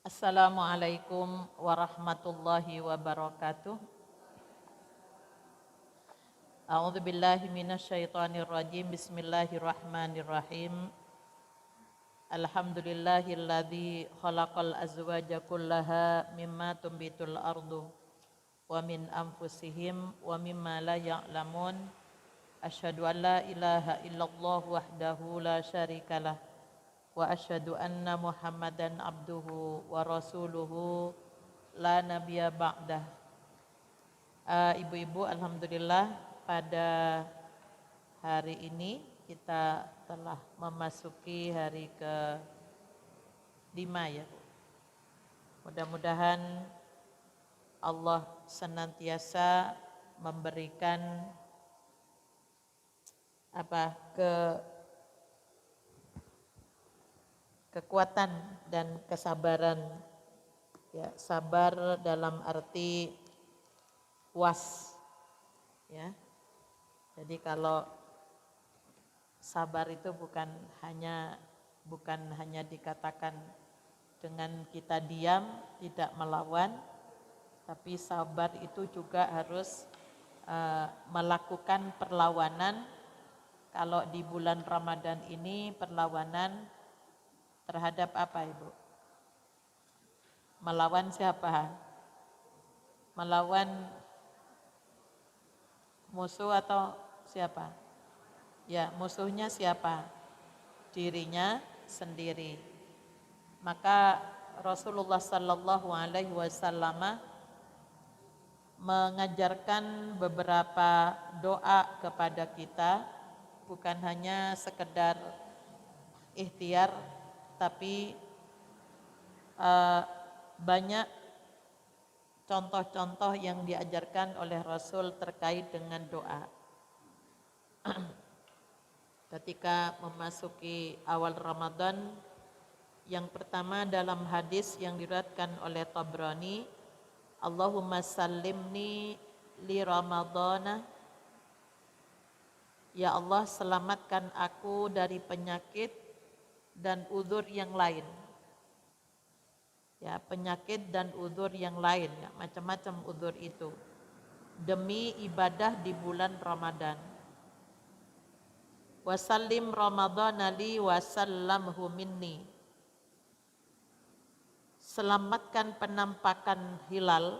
Assalamualaikum warahmatullahi wabarakatuh. A'udzu billahi minasyaitonir rajim. Bismillahirrahmanirrahim. Alhamdulillahilladzi khalaqal azwaja kullaha mimma tumbitul ardu wa min anfusihim wa mimma la ya'lamun. Asyhadu an la ilaha illallah wahdahu la syarikalah wa asyhadu anna Muhammadan abduhu wa rasuluhu la nabiyya ba'dah. Ibu-ibu, alhamdulillah pada hari ini kita telah memasuki hari ke-5 ya. Mudah-mudahan Allah senantiasa memberikan kekuatan dan kesabaran. Ya, sabar dalam arti puas. Ya. Jadi kalau sabar itu bukan hanya dikatakan dengan kita diam, tidak melawan, tapi sabar itu juga harus melakukan perlawanan. Kalau di bulan Ramadan ini perlawanan terhadap apa, Ibu? Melawan siapa? Melawan musuh atau siapa? Ya, musuhnya siapa? Dirinya sendiri. Maka Rasulullah sallallahu alaihi wasallam mengajarkan beberapa doa kepada kita, bukan hanya sekedar ikhtiar, tapi banyak contoh-contoh yang diajarkan oleh Rasul terkait dengan doa. Ketika memasuki awal Ramadan, yang pertama dalam hadis yang diriwayatkan oleh Tabrani, Allahumma sallimni li Ramadana. Ya Allah, selamatkan aku dari penyakit dan uzur yang lain. Ya, penyakit dan uzur yang lain, ya, macam-macam uzur itu, demi ibadah di bulan Ramadan. Wasallim Ramadana li wasallamhu minni. Selamatkan penampakan hilal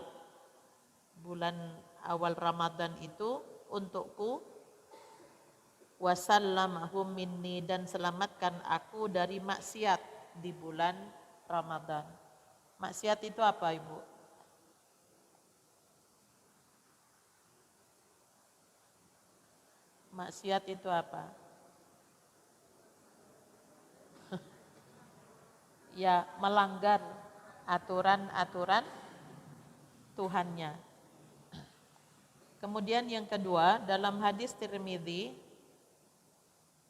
bulan awal Ramadan itu untukku, wasallamahu minni, dan selamatkan aku dari maksiat di bulan Ramadan. Maksiat itu apa, Ibu? Maksiat itu apa? Ya, melanggar aturan-aturan Tuhannya. Kemudian yang kedua, dalam hadis Tirmidzi,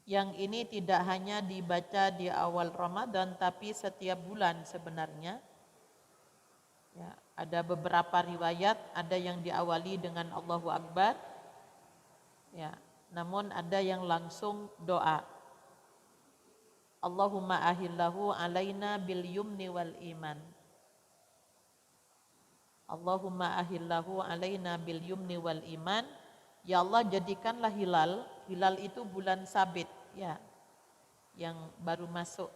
yang ini tidak hanya dibaca di awal Ramadan tapi setiap bulan sebenarnya. Ya, ada beberapa riwayat, ada yang diawali dengan Allahu Akbar. Ya, namun ada yang langsung doa. Allahumma ahillahu alaina bil yumni wal iman. Allahumma ahillahu alaina bil yumni wal iman. Ya Allah, jadikanlah hilal itu bulan sabit, ya, yang baru masuk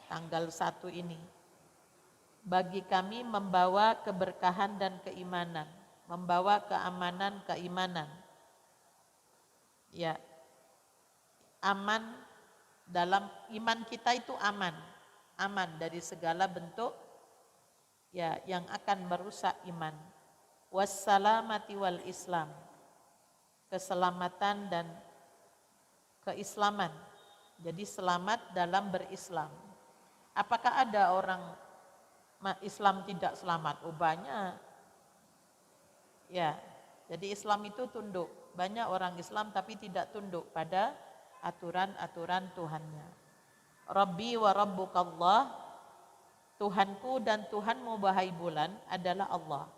tanggal 1 ini, bagi kami membawa keberkahan dan keimanan, membawa keamanan, keimanan. Ya, aman dalam iman kita itu aman dari segala bentuk ya yang akan merusak iman. Wassalamati wal Islam, keselamatan dan keislaman. Jadi selamat dalam berislam. Apakah ada orang Islam tidak selamat? Oh, banyak. Ya, jadi Islam itu tunduk. Banyak orang Islam tapi tidak tunduk pada aturan-aturan Tuhannya. Rabbi wa rabbukallah, Tuhanku dan Tuhanmu wahai bulan adalah Allah.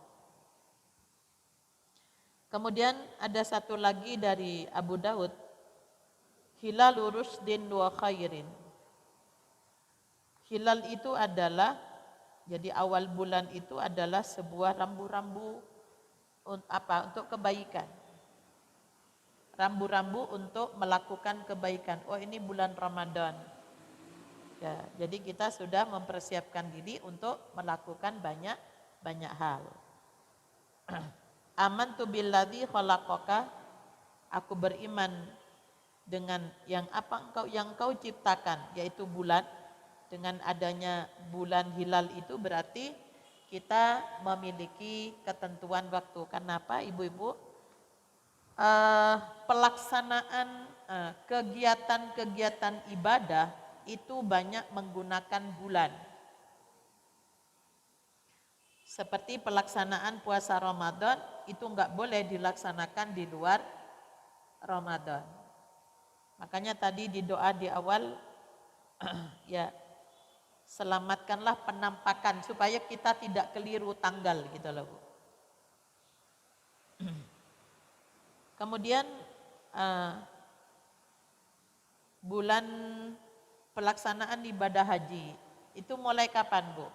Kemudian ada satu lagi dari Abu Daud, hilalu rusdin wa khairin. Hilal itu adalah Jadi awal bulan itu adalah sebuah rambu-rambu untuk kebaikan. Rambu-rambu untuk melakukan kebaikan. Oh, ini bulan Ramadan. Ya, jadi kita sudah mempersiapkan diri untuk melakukan banyak hal. Amantu billadzi khalaqaka, aku beriman dengan yang kau ciptakan, yaitu bulan. Dengan adanya bulan hilal itu berarti kita memiliki ketentuan waktu. Kenapa ibu-ibu? Pelaksanaan kegiatan-kegiatan ibadah itu banyak menggunakan bulan. Seperti pelaksanaan puasa Ramadan itu enggak boleh dilaksanakan di luar Ramadan. Makanya tadi di doa di awal ya, selamatkanlah penampakan supaya kita tidak keliru tanggal gitu loh Bu. Kemudian bulan pelaksanaan ibadah haji itu mulai kapan Bu?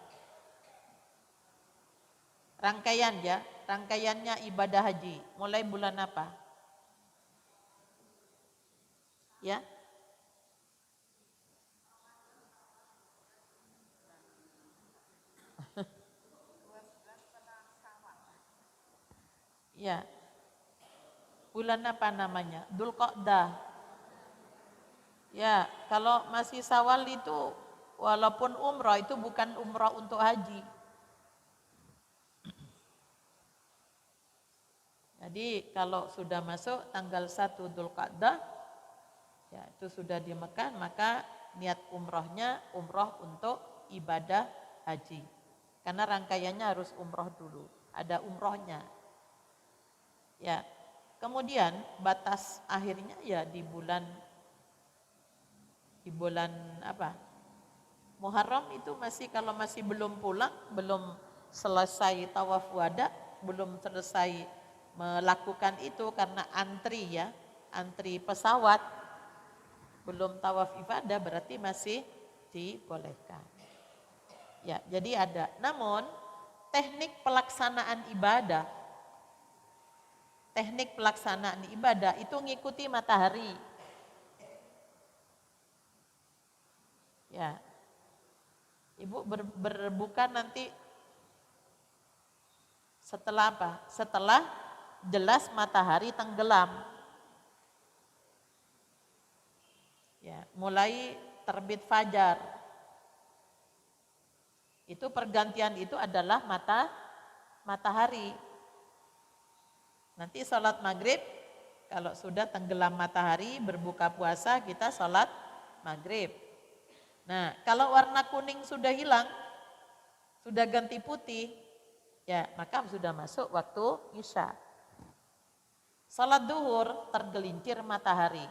Rangkaiannya ibadah haji mulai bulan apa? Ya. Ya. Bulan apa namanya? Dzulqa'dah. Ya, kalau masih Syawal itu walaupun umrah itu bukan umrah untuk haji. Jadi kalau sudah masuk tanggal 1 Dzulqa'dah ya itu sudah di Mekah, maka niat umrohnya umroh untuk ibadah haji. Karena rangkaiannya harus umroh dulu, ada umrohnya. Ya. Kemudian batas akhirnya ya di bulan apa? Muharram itu kalau masih belum pulang, belum selesai tawaf wada, belum selesai melakukan itu karena antri pesawat, belum tawaf ifadah berarti masih dibolehkan. Ya, jadi ada. Namun teknik pelaksanaan ibadah itu ngikuti matahari. Ya. Ibu berbuka nanti setelah apa? Setelah jelas matahari tenggelam. Ya, mulai terbit fajar. Itu pergantian itu adalah matahari. Nanti sholat maghrib, kalau sudah tenggelam matahari, berbuka puasa, kita sholat maghrib. Nah, kalau warna kuning sudah hilang, sudah ganti putih, ya maka sudah masuk waktu isya. Sholat duhur, tergelincir matahari.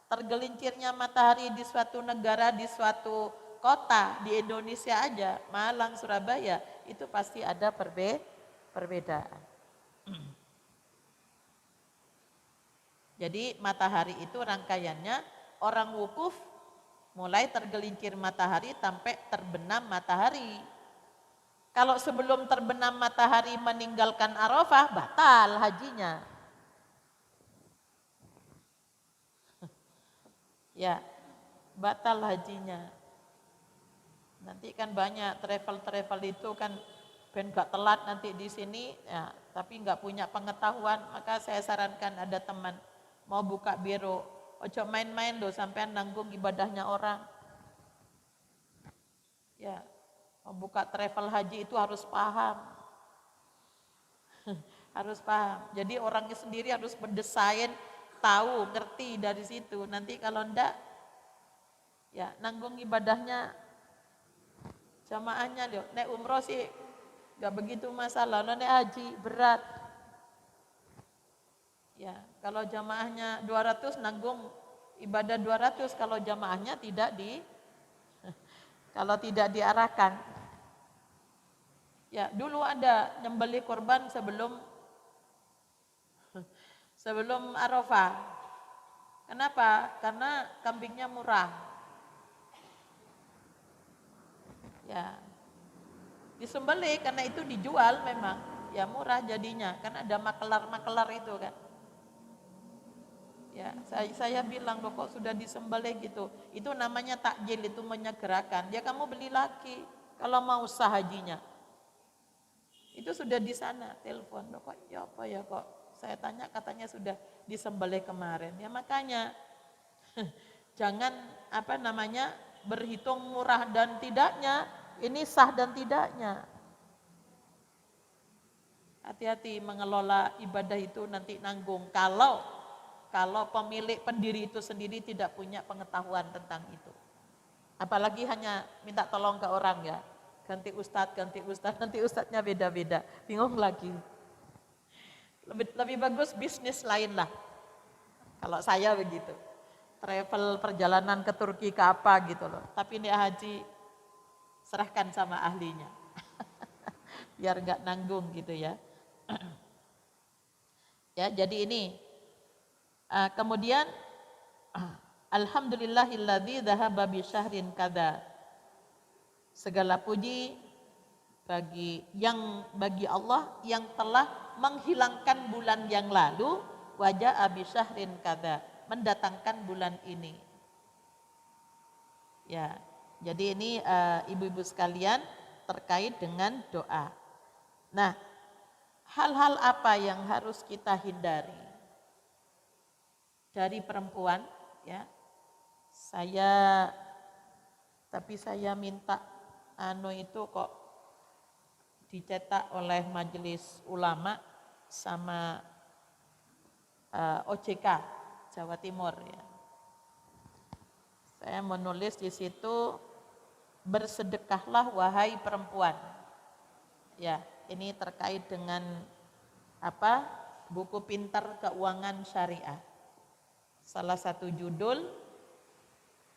Tergelincirnya matahari di suatu negara, di suatu kota, di Indonesia aja, Malang, Surabaya, itu pasti ada perbedaan. Jadi matahari itu rangkaiannya orang wukuf mulai tergelincir matahari sampai terbenam matahari. Kalau sebelum terbenam matahari meninggalkan Arafah, batal hajinya. Ya, batal hajinya. Nanti kan banyak travel itu kan ben gak telat nanti di sini, ya, tapi nggak punya pengetahuan, maka saya sarankan ada teman mau buka biro, ojo main-main loh sampean nanggung ibadahnya orang. Ya, mau buka travel haji itu harus paham. Harus paham. Jadi orangnya sendiri harus mendesain, tahu, ngerti dari situ. Nanti kalau enggak, ya nanggung ibadahnya jamaahnya loh. Nek umroh sih enggak begitu masalah, nek haji berat. Ya, kalau jamaahnya 200 nanggung ibadah 200, kalau jamaahnya kalau tidak diarahkan. Ya, dulu ada nyembelih korban sebelum Arafah. Kenapa? Karena kambingnya murah. Ya. Disembelih karena itu dijual memang. Ya murah jadinya, kan ada makelar-makelar itu kan. Ya, saya bilang loh kok sudah disembelih gitu. Itu namanya takjil, itu menyegerakan. Ya kamu beli lagi kalau mau sah hajinya. Itu sudah di sana, telepon loh kok ya apa ya kok. Saya tanya katanya sudah disembelih kemarin. Ya makanya jangan berhitung murah dan tidaknya, ini sah dan tidaknya. Hati-hati mengelola ibadah itu nanti nanggung kalau pemilik pendiri itu sendiri tidak punya pengetahuan tentang itu. Apalagi hanya minta tolong ke orang ya. Ganti ustadz, nanti ustadznya beda-beda. Bingung lagi. Lebih bagus bisnis lain lah. Kalau saya begitu. Travel perjalanan ke Turki ke apa gitu loh. Tapi ini haji serahkan sama ahlinya. Biar nggak nanggung gitu ya. Ya, jadi ini kemudian alhamdulillahilladzi dzahaba bi syahrin kada. Segala puji bagi Allah yang telah menghilangkan bulan yang lalu, wajah abi syahrin kada, mendatangkan bulan ini. Ya. Jadi ini ibu-ibu sekalian terkait dengan doa. Nah, hal-hal apa yang harus kita hindari dari perempuan ya? Tapi saya minta itu kok dicetak oleh Majelis Ulama sama OJK Jawa Timur ya. Saya menulis di situ, bersedekahlah wahai perempuan. Ya, ini terkait dengan buku pintar keuangan syariah. Salah satu judul,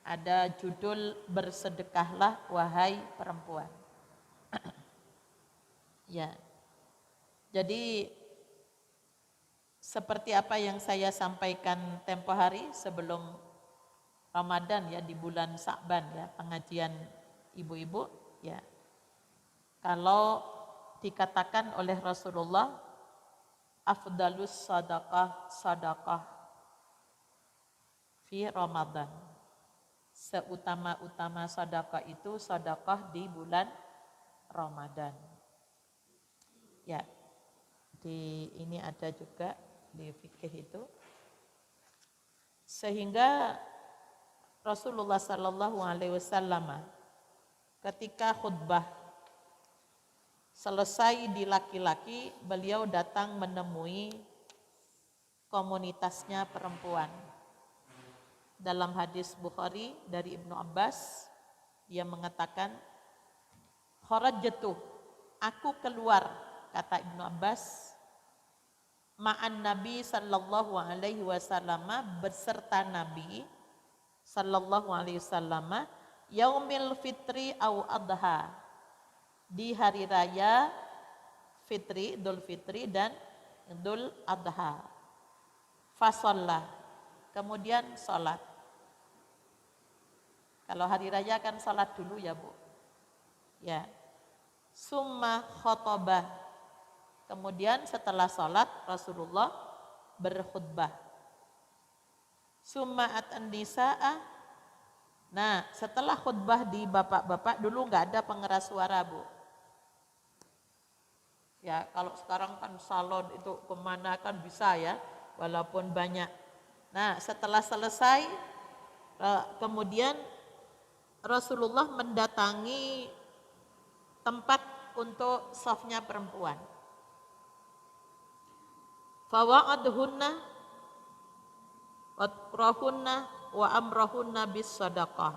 ada judul bersedekahlah wahai perempuan. Ya. Jadi seperti apa yang saya sampaikan tempo hari sebelum Ramadan ya, di bulan Sa'ban ya, pengajian ibu-ibu ya. Kalau dikatakan oleh Rasulullah, afdalus sadaqah fi Ramadan. Seutama-utama sedekah itu sedekah di bulan Ramadan. Ya. Ini ada juga di fikih itu. Sehingga Rasulullah sallallahu alaihi wasallam ketika khutbah selesai di laki-laki, beliau datang menemui komunitasnya perempuan. Dalam hadis Bukhari dari Ibnu Abbas, dia mengatakan, kharajtu, aku keluar, kata Ibnu Abbas, ma'an Nabi sallallahu alaihi wasallam, beserta Nabi sallallahu alaihi wasallam, yaumil fitri au adha, di hari raya fitri, Idul Fitri dan Idul Adha. Fasallah, kemudian sholat. Kalau hari raya kan sholat dulu ya Bu. Ya. Summa khotobah. Kemudian setelah sholat Rasulullah berkhutbah. Summa atan nisa'a. Nah, setelah khutbah di bapak-bapak, dulu nggak ada pengeras suara Bu. Ya, kalau sekarang kan salon itu kemana kan bisa ya, walaupun banyak. Nah, setelah selesai, kemudian Rasulullah mendatangi tempat untuk shafnya perempuan. Fawa'adhunna watrahunna wa amrahunna bis sadaqah.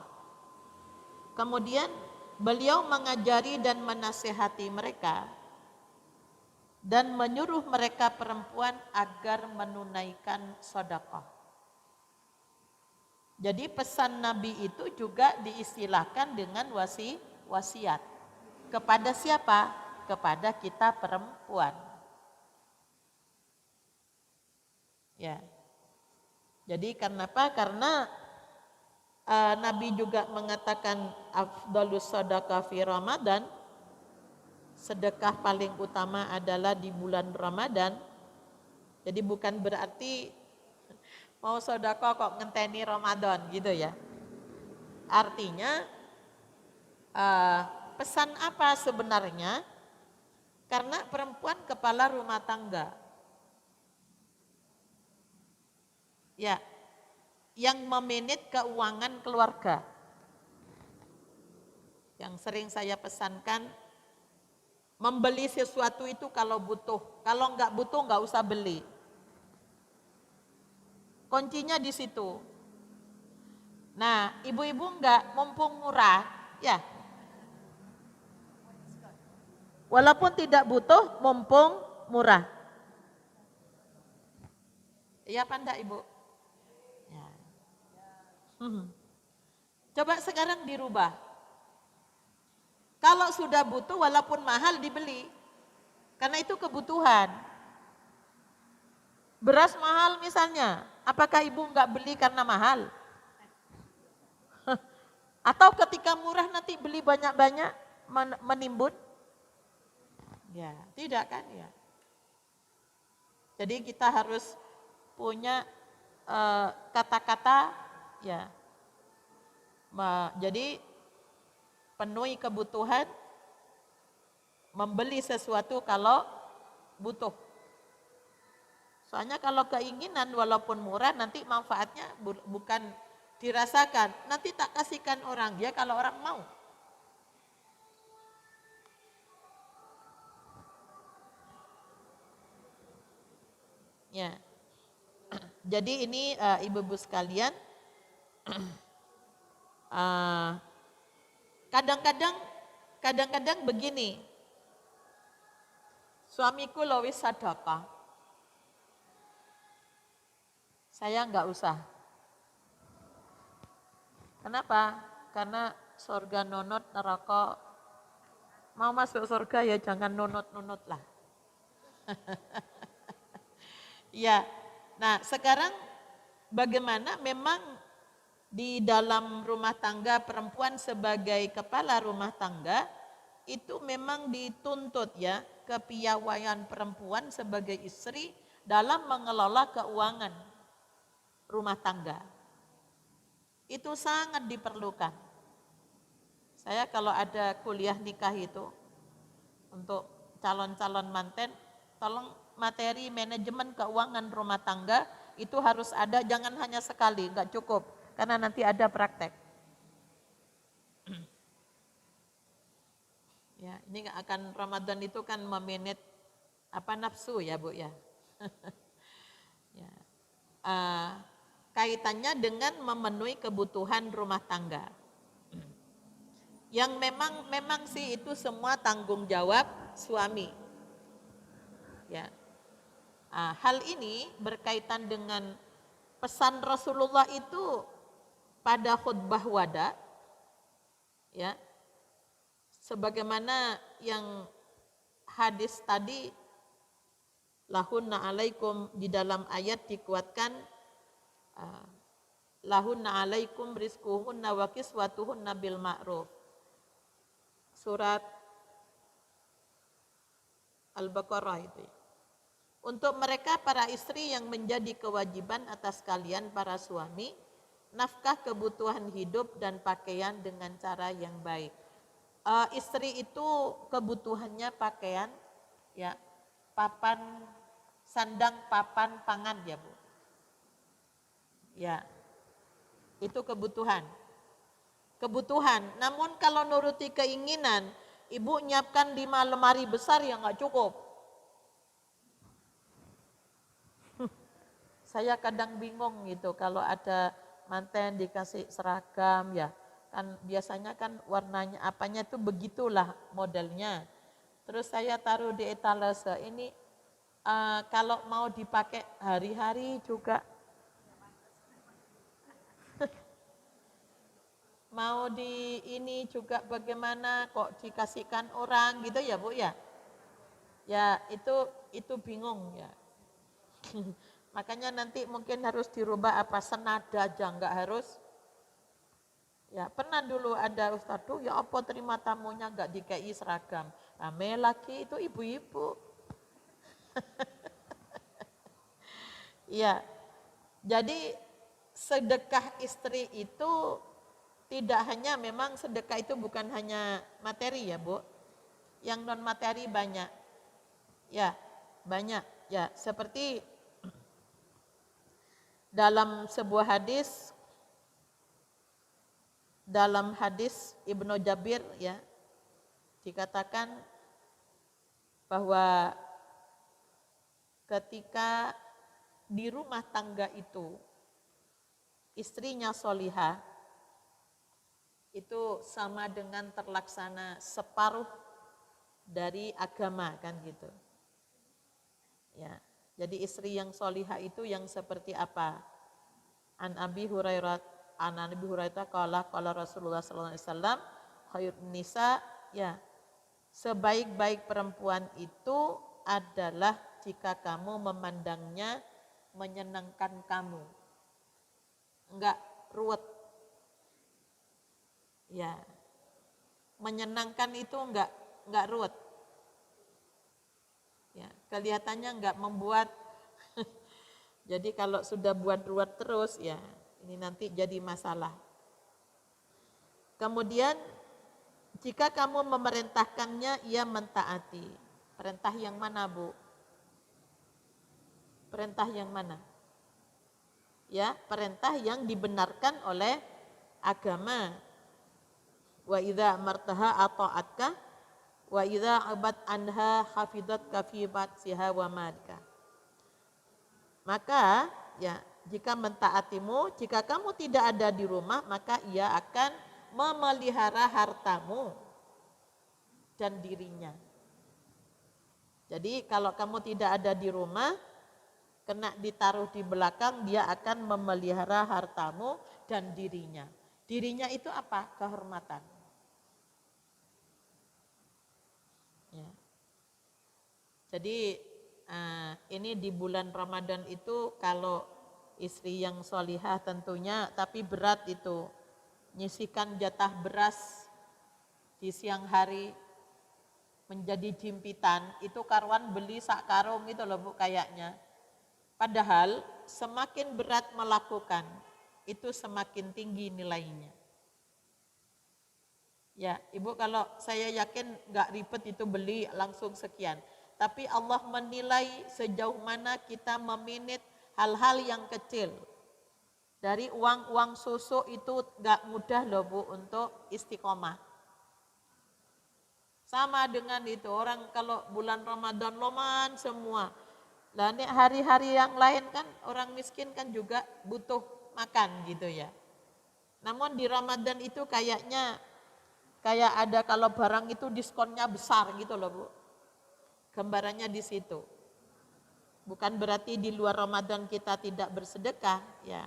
Kemudian beliau mengajari dan menasihati mereka dan menyuruh mereka perempuan agar menunaikan sedekah. Jadi pesan Nabi itu juga diistilahkan dengan wasiat. Kepada siapa? Kepada kita perempuan. Ya. Jadi kenapa? Karena Nabi juga mengatakan afdalus sadaqah fi Ramadan, sedekah paling utama adalah di bulan Ramadan. Jadi bukan berarti mau sedekah kok ngenteni Ramadan gitu ya. Artinya pesan apa sebenarnya? Karena perempuan kepala rumah tangga. Ya, yang memanage keuangan keluarga. Yang sering saya pesankan, membeli sesuatu itu kalau butuh. Kalau nggak butuh nggak usah beli. Kuncinya di situ. Nah, ibu-ibu nggak mumpung murah, ya. Walaupun tidak butuh, mumpung murah. Iya apa enggak ibu? Ya. Coba sekarang dirubah. Kalau sudah butuh walaupun mahal dibeli. Karena itu kebutuhan. Beras mahal misalnya, apakah ibu nggak beli karena mahal? Atau ketika murah nanti beli banyak-banyak menimbun? Ya, tidak kan ya. Jadi kita harus punya kata-kata ya. Jadi penuhi kebutuhan, membeli sesuatu kalau butuh. Soalnya kalau keinginan walaupun murah nanti manfaatnya bukan dirasakan. Nanti tak kasihkan orang, ya kalau orang mau. Ya. Jadi ini ibu-ibu sekalian, kadang-kadang begini, suamiku lowis sedekah, saya nggak usah. Kenapa? Karena surga nunut, neraka mau masuk surga ya jangan nunut-nunut lah. Ya, nah sekarang bagaimana memang di dalam rumah tangga perempuan sebagai kepala rumah tangga itu memang dituntut ya kepiawaian perempuan sebagai istri dalam mengelola keuangan rumah tangga. Itu sangat diperlukan. Saya kalau ada kuliah nikah itu untuk calon-calon manten, tolong materi manajemen keuangan rumah tangga itu harus ada, jangan hanya sekali, nggak cukup, karena nanti ada praktek. Ya, ini akan Ramadan itu kan memanage nafsu ya Bu ya. Ya. Kaitannya dengan memenuhi kebutuhan rumah tangga. Yang memang sih itu semua tanggung jawab suami. Ya. Hal ini berkaitan dengan pesan Rasulullah itu pada khutbah wada, ya, sebagaimana yang hadis tadi, lahunna alaikum, di dalam ayat dikuatkan lahunna alaikum rizquhunna wa kiswatuhunna bil ma'ruf. Surat Al-Baqarah itu. Untuk mereka para istri yang menjadi kewajiban atas kalian para suami, nafkah kebutuhan hidup dan pakaian dengan cara yang baik. Istri itu kebutuhannya pakaian, ya, papan, sandang, papan, pangan ya Bu. Ya, itu kebutuhan. Kebutuhan. Namun kalau nuruti keinginan, ibu nyiapkan 5 lemari besar yang nggak cukup. Saya kadang bingung gitu kalau ada manten dikasih seragam ya, kan biasanya kan warnanya apanya itu begitulah modelnya. Terus saya taruh di etalase ini kalau mau dipakai hari-hari juga mau di ini juga bagaimana kok dikasihkan orang gitu ya Bu ya. Ya itu bingung ya. Makanya nanti mungkin harus dirubah senada aja, enggak harus Ya, pernah dulu ada ustadz tuh, ya apa terima tamunya nggak dikei seragam. Rame lagi itu ibu-ibu. Ya, jadi sedekah istri itu tidak hanya, memang sedekah itu bukan hanya materi ya Bu. Yang non materi banyak. Ya, banyak. Ya, seperti dalam sebuah hadis, dalam hadis Ibnu Jabir ya, dikatakan bahwa ketika di rumah tangga itu istrinya solihah, itu sama dengan terlaksana separuh dari agama kan gitu. Ya, jadi istri yang solihah itu yang seperti apa? An Abi Hurairah qala Rasulullah sallallahu alaihi wasallam khairun nisa, ya, sebaik-baik perempuan itu adalah jika kamu memandangnya menyenangkan kamu, enggak ruwet. Ya, menyenangkan itu enggak ruwet. Ya, kelihatannya enggak membuat. Jadi kalau sudah buat ruwet terus, ya ini nanti jadi masalah. Kemudian jika kamu memerintahkannya, ia mentaati. Perintah yang mana Bu? Perintah yang mana? Ya, perintah yang dibenarkan oleh agama. Wa idza martaha ata'atka wa idza abad anha hafidat kafibat siha wa malika. Maka ya, jika mentaatimu, jika kamu tidak ada di rumah, maka ia akan memelihara hartamu dan dirinya. Jadi kalau kamu tidak ada di rumah, kena ditaruh di belakang, dia akan memelihara hartamu dan dirinya. Dirinya itu apa? Kehormatan. Ya. Jadi ini di bulan Ramadan itu kalau istri yang solihah tentunya, tapi berat itu. Nyisikan jatah beras di siang hari menjadi jimpitan, itu karuan beli sak karung gitu loh Bu kayaknya. Padahal semakin berat melakukan, itu semakin tinggi nilainya. Ya, Ibu, kalau saya yakin gak ribet itu beli langsung sekian. Tapi Allah menilai sejauh mana kita meminit hal-hal yang kecil. Dari uang susu itu gak mudah loh Bu untuk istiqomah. Sama dengan itu, orang kalau bulan Ramadan loman semua. Lah nih hari-hari yang lain kan orang miskin kan juga butuh makan gitu ya. Namun di Ramadan itu kayaknya kayak ada kalau barang itu diskonnya besar gitu loh Bu. Gambarannya di situ. Bukan berarti di luar Ramadan kita tidak bersedekah, ya.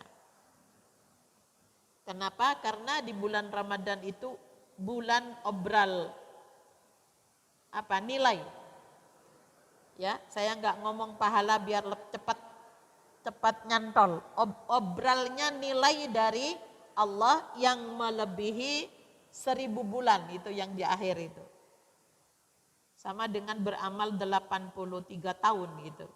Kenapa? Karena di bulan Ramadan itu bulan obral nilai. Ya, saya nggak ngomong pahala biar cepat nyantol. Obralnya nilai dari Allah yang melebihi 1000 bulan, itu yang di akhir itu. Sama dengan beramal 83 tahun gitu.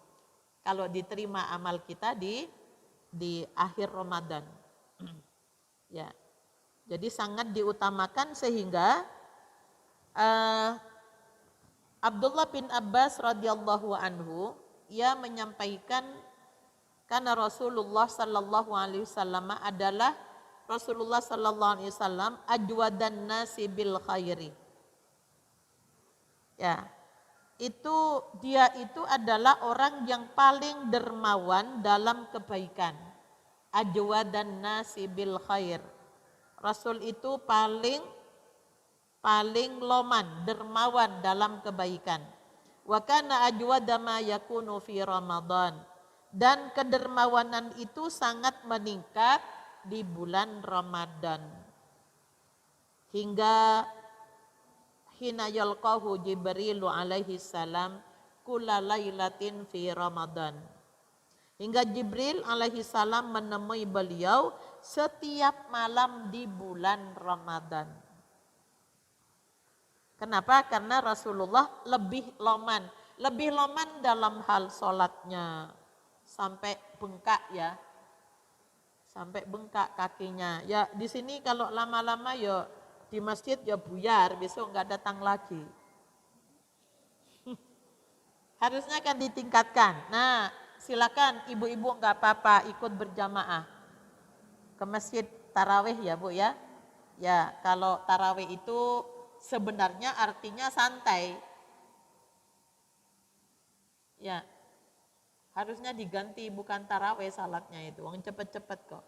Kalau diterima amal kita di akhir Ramadan. Ya. Jadi sangat diutamakan sehingga Abdullah bin Abbas radhiyallahu anhu ia menyampaikan karena Rasulullah sallallahu alaihi wasallam adalah Rasulullah sallallahu alaihi wasallam ajwadan nasi bil khairi. Ya, dia itu adalah orang yang paling dermawan dalam kebaikan. Ajwadan nasi bil khair. Rasul itu paling loman, dermawan dalam kebaikan. Wa kana ajwada ma yakunu fi Ramadan. Dan kedermawanan itu sangat meningkat di bulan Ramadan. Hingga hina yalqahu Jibril alaihi salam kulla lailatin fi Ramadan. Hingga Jibril alaihi salam menemui beliau setiap malam di bulan Ramadan. Kenapa? Karena Rasulullah lebih loman dalam hal sholatnya sampai bengkak ya, sampai bengkak kakinya. Ya di sini kalau lama-lama ya di masjid ya buyar, besok nggak datang lagi. Harusnya kan ditingkatkan. Nah, silakan ibu-ibu nggak apa-apa ikut berjamaah ke masjid tarawih ya Bu ya. Ya kalau tarawih itu sebenarnya artinya santai. Ya harusnya diganti bukan tarawih salatnya itu. Wong cepet-cepet kok.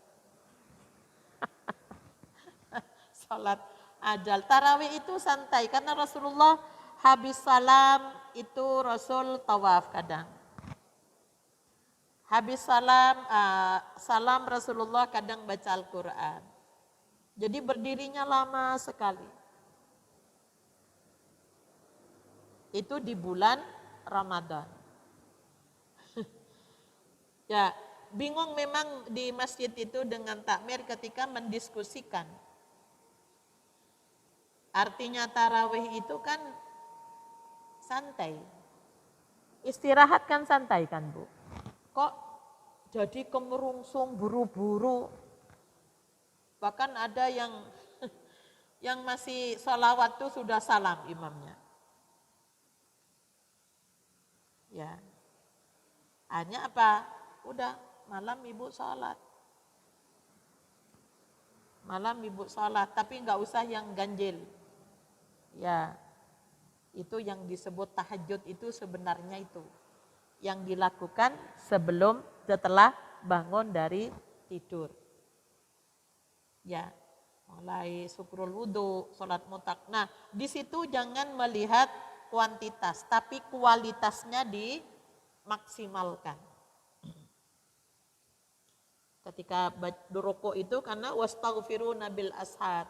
Salat ajal. Tarawih itu santai karena Rasulullah habis salam itu Rasul tawaf kadang. Habis salam Rasulullah kadang baca Al-Quran. Jadi berdirinya lama sekali. Itu di bulan Ramadan. Ya, bingung memang di masjid itu dengan takmir ketika mendiskusikan. Artinya tarawih itu kan santai. Istirahat kan santai kan Bu? Kok jadi kemerungsung buru-buru? Bahkan ada yang masih sholawat tuh sudah salam imamnya. Ya, hanya apa? Udah malam ibu sholat. Malam ibu sholat, tapi nggak usah yang ganjil. Ya, itu yang disebut tahajud itu sebenarnya itu. Yang dilakukan setelah bangun dari tidur. Ya, mulai syukrul wudu, sholat mutak. Nah, di situ jangan melihat kuantitas, tapi kualitasnya dimaksimalkan. Ketika rukuk itu karena wastaghfiruna bil ashar.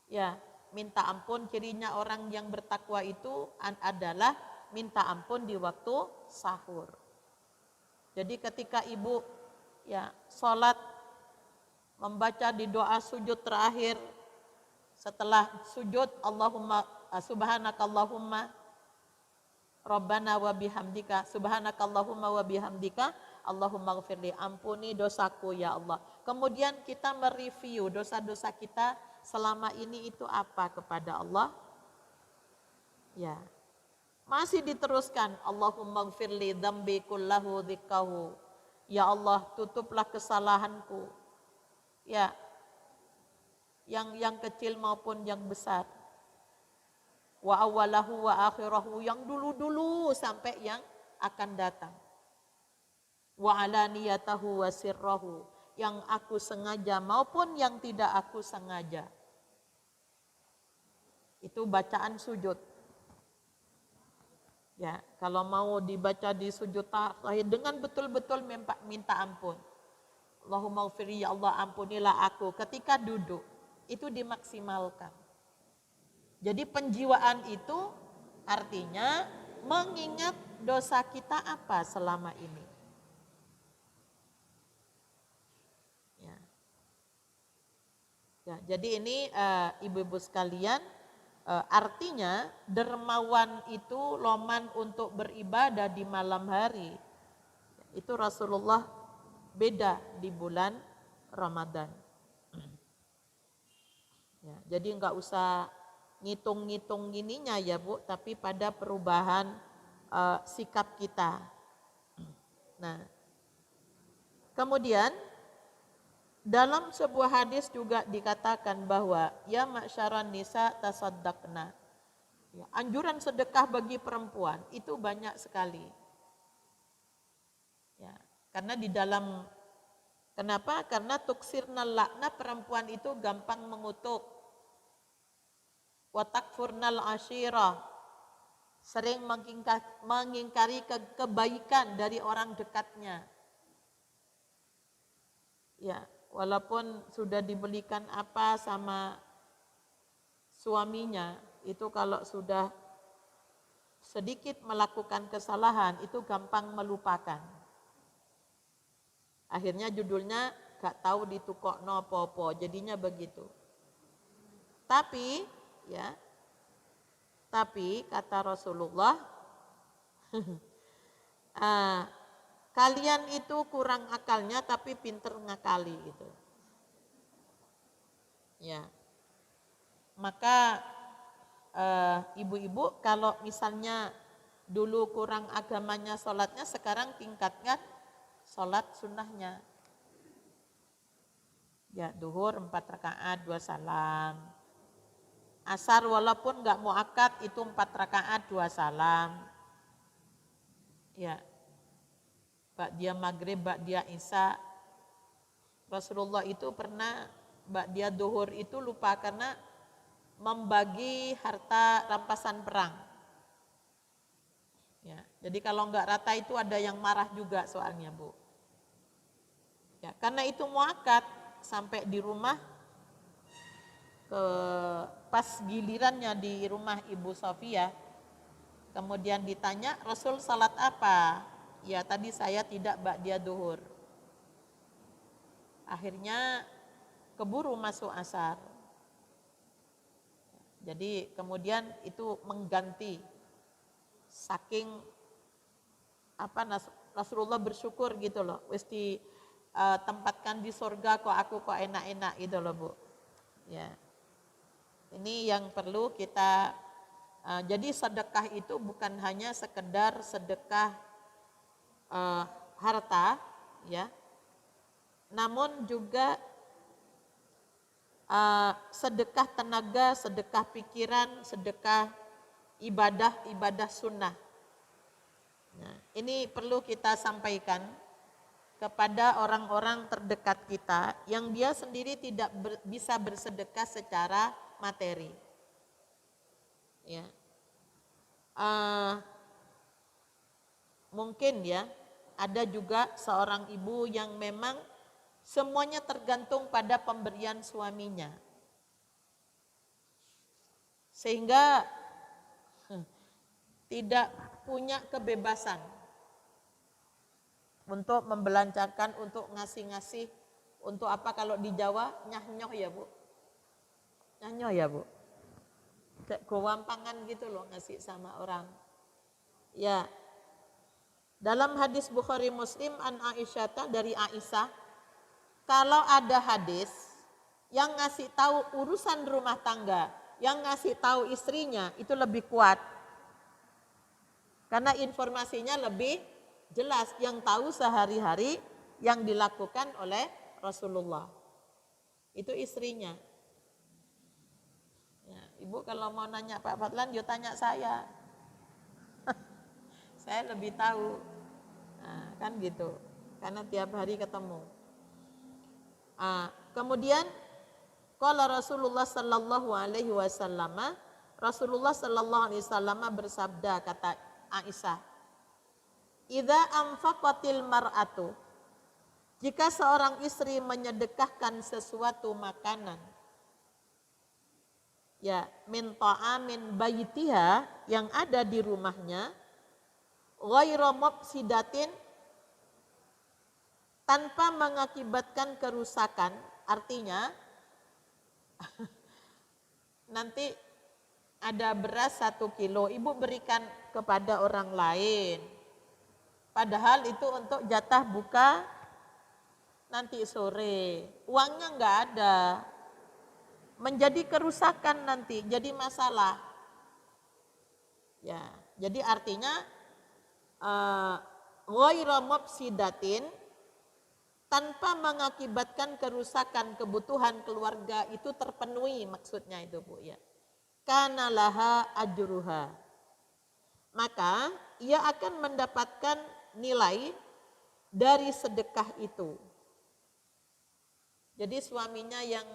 Ya, minta ampun cirinya orang yang bertakwa itu adalah minta ampun di waktu sahur. Jadi ketika ibu ya sholat membaca di doa sujud terakhir setelah sujud Allahumma subhanakallahumma Rabbana wa bihamdika subhanakallahumma wa bihamdika Allahumma ghfirli, ampuni dosaku ya Allah. Kemudian kita mereview dosa-dosa kita selama ini itu apa kepada Allah. Ya. Masih diteruskan Allahumma ghfirli dzambi kullahu dzikkahu. Ya Allah, tutuplah kesalahanku. Ya. Yang kecil maupun yang besar. Wa awalahu wa akhirahu, yang dulu-dulu sampai yang akan datang. Wa alaniyatahu wa sirrahu, yang aku sengaja maupun yang tidak aku sengaja. Itu bacaan sujud. Ya, kalau mau dibaca di sujud terakhir dengan betul-betul minta ampun. Allahumma ghfirli, ya Allah ampunilah aku. Ketika duduk, itu dimaksimalkan. Jadi penjiwaan itu artinya mengingat dosa kita apa selama ini. Ya, jadi ini ibu-ibu sekalian, artinya dermawan itu loman untuk beribadah di malam hari. Itu Rasulullah beda di bulan Ramadan. Ya, jadi enggak usah ngitung-ngitung gininya ya Bu, tapi pada perubahan sikap kita. Nah, kemudian dalam sebuah hadis juga dikatakan bahwa ya ma'syaran nisa tasaddaqna. Ya, anjuran sedekah bagi perempuan itu banyak sekali. Ya, karena di dalam kenapa? Karena tuksirnal lakna, perempuan itu gampang mengutuk. Wa takfurnal ashirah, sering mengingkari kebaikan dari orang dekatnya. Ya, walaupun sudah dibelikan apa sama suaminya, itu kalau sudah sedikit melakukan kesalahan, itu gampang melupakan. Akhirnya judulnya gak tahu ditukokno apa-apa, jadinya begitu. Tapi ya, tapi kata Rasulullah, kalian itu kurang akalnya tapi pinter ngakali gitu. Ya, maka ibu-ibu kalau misalnya dulu kurang agamanya sholatnya, sekarang tingkatkan sholat sunnahnya. Ya, duhur 4 rakaat 2 salam. Asar walaupun nggak mau akad itu 4 rakaat 2 salam. Ya, ba'diyah maghrib, ba'diyah isya. Rasulullah itu pernah ba'diyah duhur itu lupa karena membagi harta rampasan perang. Ya, jadi kalau nggak rata itu ada yang marah juga soalnya, Bu. Ya, karena itu muakat sampai di rumah, pas gilirannya di rumah Ibu Sofia, kemudian ditanya, Rasul salat apa? Ya tadi saya tidak ba'diyah duhur. Akhirnya keburu masuk asar. Jadi kemudian itu mengganti, saking Rasulullah bersyukur gitu loh, wis tempatkan di surga kok aku kok enak-enak gitu loh, Bu. Ya. Ini yang perlu kita, jadi sedekah itu bukan hanya sekedar sedekah harta ya, namun juga sedekah tenaga, sedekah pikiran, sedekah ibadah sunnah. Nah, ini perlu kita sampaikan kepada orang-orang terdekat kita yang dia sendiri tidak bisa bersedekah secara materi. Ya, mungkin ya ada juga seorang ibu yang memang semuanya tergantung pada pemberian suaminya, sehingga tidak punya kebebasan untuk membelanjakan, untuk ngasih-ngasih, untuk apa kalau di Jawa nyahnyoh ya Bu, nyahnyoh ya Bu, kayak gowampangan gitu loh ngasih sama orang. Ya, dalam hadis Bukhari Muslim an Aisyah, dari Aisyah, kalau ada hadis yang ngasih tahu urusan rumah tangga, yang ngasih tahu istrinya itu lebih kuat, karena informasinya lebih jelas, yang tahu sehari-hari yang dilakukan oleh Rasulullah itu istrinya. Ya, Ibu kalau mau nanya Pak Fadlan, dia tanya saya. Saya lebih tahu. Nah, kan gitu, karena tiap hari ketemu. Kemudian qala Rasulullah sallallahu alaihi wasallam, Rasulullah sallallahu alaihi wasallam bersabda, kata Aisyah, idza anfaqatil mar'atu, jika seorang istri menyedekahkan sesuatu makanan, ya, min ta'amin baitiha, yang ada di rumahnya, ghairu mufsidatin, tanpa mengakibatkan kerusakan, artinya nanti ada beras 1 kilo, ibu berikan kepada orang lain, padahal itu untuk jatah buka nanti sore, uangnya enggak ada, menjadi kerusakan nanti, jadi masalah. Ya, jadi artinya ghairu mufsidatin, tanpa mengakibatkan kerusakan, kebutuhan keluarga itu terpenuhi, maksudnya itu Bu ya. Kana laha ajruha, maka ia akan mendapatkan nilai dari sedekah itu. Jadi suaminya yang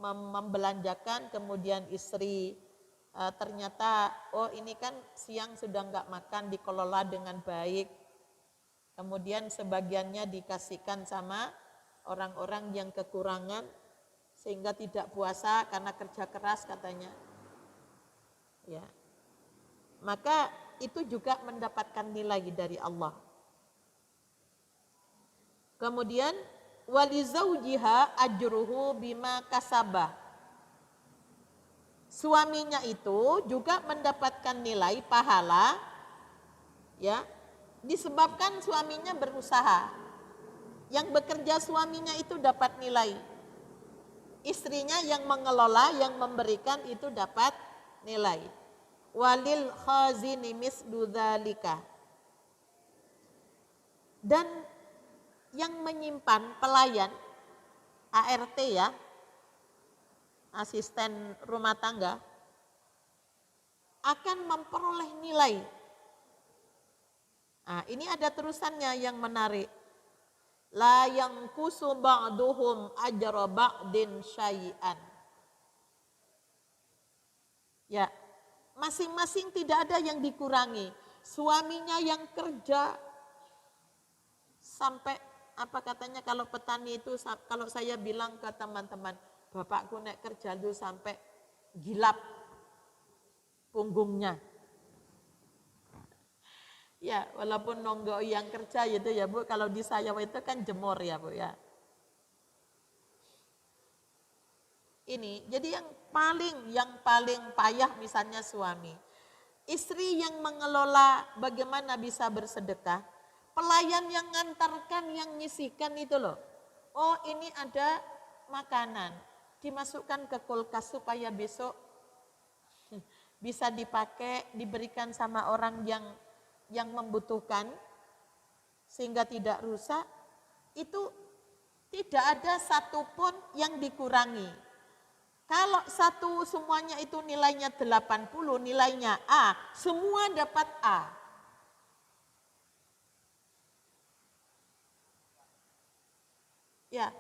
membelanjakan, kemudian istri ternyata oh ini kan siang sudah enggak makan, dikelola dengan baik, kemudian sebagiannya dikasihkan sama orang-orang yang kekurangan sehingga tidak puasa karena kerja keras katanya. Ya, maka itu juga mendapatkan nilai dari Allah. Kemudian walizaujiha ajruhu bima kasabah. Suaminya itu juga mendapatkan nilai pahala ya, disebabkan suaminya berusaha. Yang bekerja suaminya itu dapat nilai. Istrinya yang mengelola, yang memberikan itu dapat nilai. Walil khazini mislu dzalika. Dan yang menyimpan pelayan ART ya, asisten rumah tangga, akan memperoleh nilai. Nah, ini ada terusannya yang menarik. La yanqusu ba'duhum ajra ba'din syai'an. Ya, masing-masing tidak ada yang dikurangi. Suaminya yang kerja sampai apa katanya kalau petani itu, kalau saya bilang ke teman-teman, bapakku naik kerja itu sampai gilap punggungnya. Ya, walaupun nonggo yang kerja itu ya Bu, kalau di saya itu kan jemur ya Bu ya. Ini, jadi yang paling payah misalnya suami. Istri yang mengelola bagaimana bisa bersedekah, pelayan yang ngantarkan, yang nyisihkan itu loh. Oh, ini ada makanan, dimasukkan ke kulkas supaya besok bisa dipakai, diberikan sama orang yang membutuhkan sehingga tidak rusak. Itu tidak ada satupun yang dikurangi. Kalau satu semuanya itu nilainya 80, nilainya A, semua dapat A. Ya,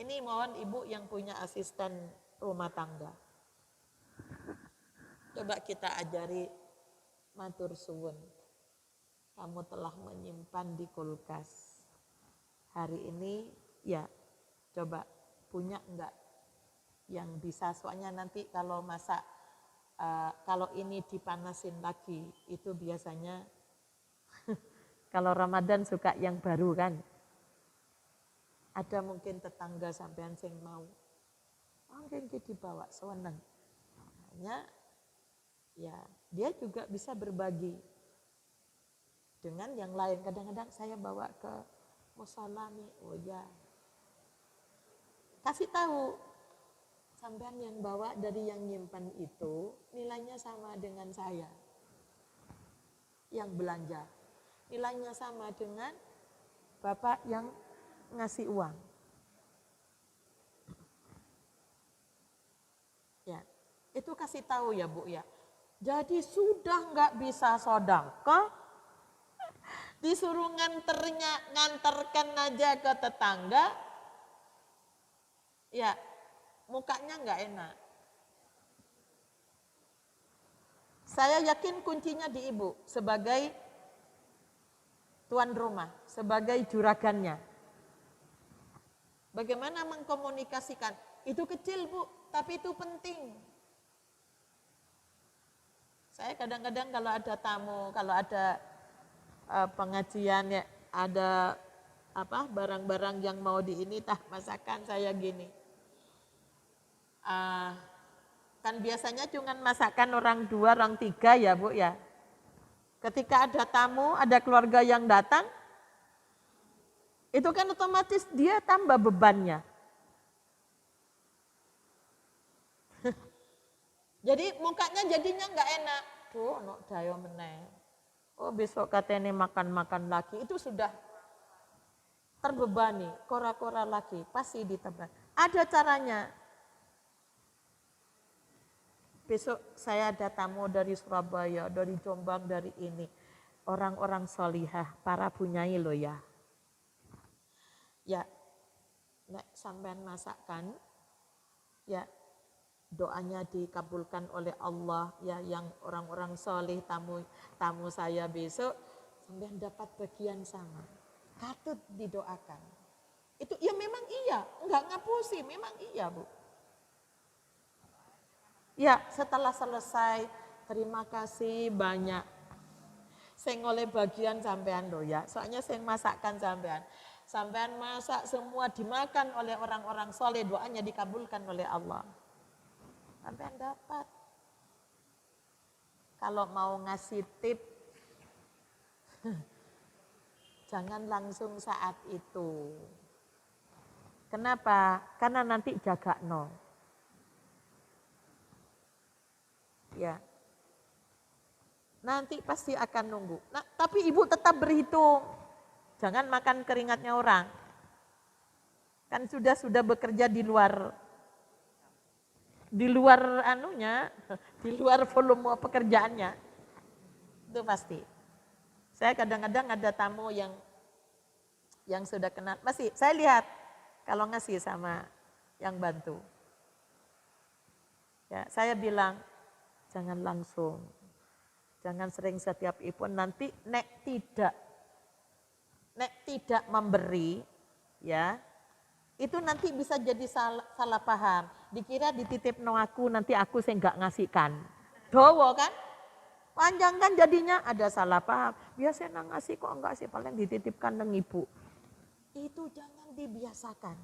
ini mohon ibu yang punya asisten rumah tangga. Coba kita ajari matur suwun. Kamu telah menyimpan di kulkas. Hari ini ya coba punya enggak yang bisa, soalnya nanti kalau masak, kalau ini dipanasin lagi, itu biasanya kalau Ramadan suka yang baru kan. Ada mungkin tetangga sampean sing mau, mungkin dibawa sewenang. Hanya ya dia juga bisa berbagi dengan yang lain. Kadang-kadang saya bawa ke musala nih, oh ya, kasih tahu. Sampean yang bawa dari yang nyimpan itu nilainya sama dengan saya yang belanja. Nilainya sama dengan Bapak yang ngasih uang. Ya, itu kasih tahu ya Bu ya. Jadi sudah nggak bisa sedekah, disuruh nganterkan aja ke tetangga, ya mukanya nggak enak. Saya yakin kuncinya di ibu sebagai tuan rumah, sebagai juragannya. Bagaimana mengkomunikasikan? Itu kecil Bu, tapi itu penting. Saya kadang-kadang kalau ada tamu, kalau ada pengajian ya, ada apa barang-barang yang mau masakan saya gini. Kan biasanya cuma masakan orang 2, orang 3 ya Bu ya. Ketika ada tamu, ada keluarga yang datang, itu kan otomatis dia tambah bebannya. Jadi mukanya jadinya nggak enak. Tuh, no dayo meneh. Oh besok katanya makan-makan lagi, itu sudah terbebani, kora-kora lagi, pasti ditebak. Ada caranya. Besok saya ada tamu dari Surabaya, dari Jombang, dari ini. Orang-orang solihah, para bunyai loh ya. Ya, nek sampean masakan, ya doanya dikabulkan oleh Allah, ya yang orang-orang solih, tamu saya besok, sampean dapat bagian sama. Katut didoakan. Itu ya memang iya, enggak ngapusi, memang iya Bu. Ya, setelah selesai, terima kasih banyak. Saya ngoleh bagian sampean loh ya, soalnya saya masakkan sampean. Sampean masak semua dimakan oleh orang-orang soleh, doanya dikabulkan oleh Allah. Sampean dapat. Kalau mau ngasih tip, jangan langsung saat itu. Kenapa? Karena nanti jaga no. Ya. Nanti pasti akan nunggu. Nah, tapi ibu tetap berhitung. Jangan makan keringatnya orang. Kan sudah bekerja di luar anunya, di luar volume pekerjaannya. Itu pasti. Saya kadang-kadang ada tamu yang sudah kenal. Masih saya lihat kalau ngasih sama yang bantu. Ya, saya bilang jangan langsung. Jangan sering setiap event, nanti nek tidak memberi, ya itu nanti bisa jadi salah paham. Dikira dititip no aku, nanti aku saya nggak ngasihkan. Dowo kan? Panjang kan jadinya, ada salah paham. Biasanya ngasih kok enggak sih, paling dititipkan nang ibu. Itu jangan dibiasakan.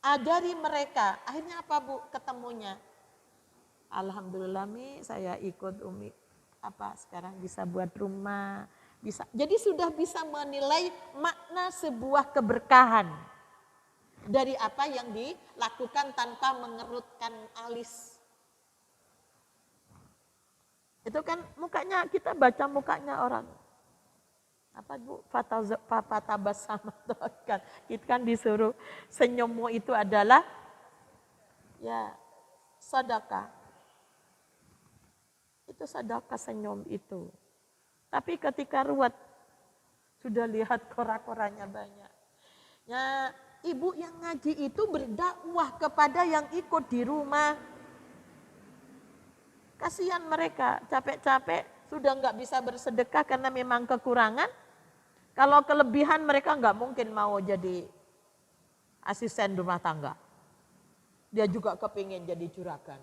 Ajari mereka. Akhirnya apa Bu ketemunya? Alhamdulillah Mi, saya ikut Umi sekarang bisa buat rumah, bisa. Jadi sudah bisa menilai makna sebuah keberkahan dari apa yang dilakukan tanpa mengerutkan alis. Itu kan mukanya, kita baca mukanya orang. Apa Bu? Fatabas sama kan. Kita kan disuruh senyummu itu adalah ya sedekah. Itu sedekah senyum itu. Tapi ketika ruwet, sudah lihat kora-koranya banyak. Ya, ibu yang ngaji itu berdakwah kepada yang ikut di rumah. Kasihan mereka, capek-capek, sudah nggak bisa bersedekah karena memang kekurangan. Kalau kelebihan mereka nggak mungkin mau jadi asisten rumah tangga. Dia juga kepingin jadi juragan.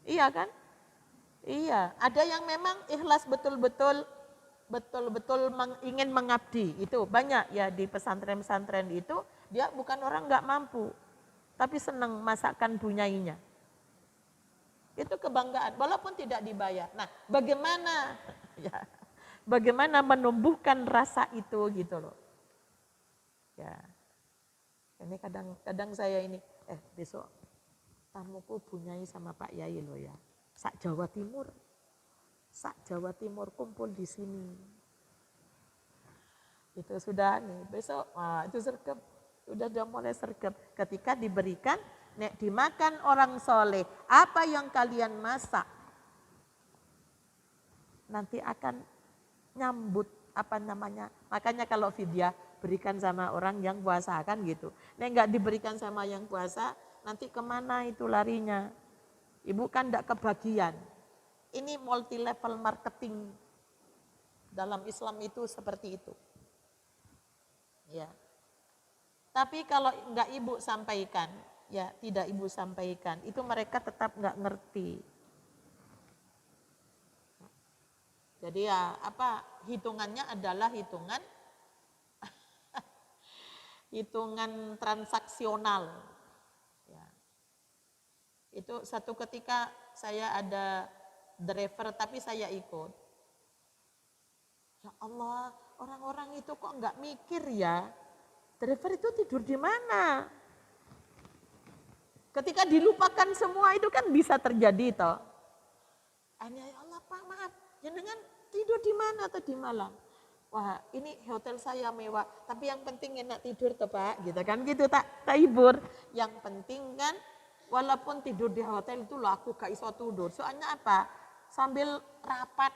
Iya kan? Iya, ada yang memang ikhlas betul-betul ingin mengabdi. Itu banyak ya di pesantren-pesantren itu, dia bukan orang nggak mampu, tapi senang masakan bunyainya. Itu kebanggaan, walaupun tidak dibayar. Nah, bagaimana ya, bagaimana menumbuhkan rasa itu gitu loh. Ya. Ini kadang saya ini, besok tamuku bunyai sama Pak Yai loh ya. Sak Jawa Timur kumpul di sini. Itu sudah nih, besok itu sergap, sudah mulai sergap. Ketika diberikan, nek dimakan orang soleh, apa yang kalian masak, nanti akan nyambut makanya kalau fidyah berikan sama orang yang puasa kan gitu. Nek enggak diberikan sama yang puasa, nanti kemana itu larinya? Ibu kan enggak kebagian. Ini multi level marketing. Dalam Islam itu seperti itu. Ya. Tapi kalau enggak ibu sampaikan, ya tidak ibu sampaikan, itu mereka tetap enggak ngerti. Jadi ya hitungannya adalah hitungan transaksional. Ya. Itu satu ketika saya ada driver tapi saya ikut. Ya Allah, orang-orang itu kok enggak mikir ya. Driver itu tidur di mana? Ketika dilupakan semua itu kan bisa terjadi toh. Ya Allah Pak, maaf, jenengan tidur di mana atau di malam? Wah, ini hotel saya mewah, tapi yang penting enak tidur toh Pak, gitu kan gitu tak hibur. Yang penting kan walaupun tidur di hotel itu loh aku gak iso tidur. Soalnya apa? Sambil rapat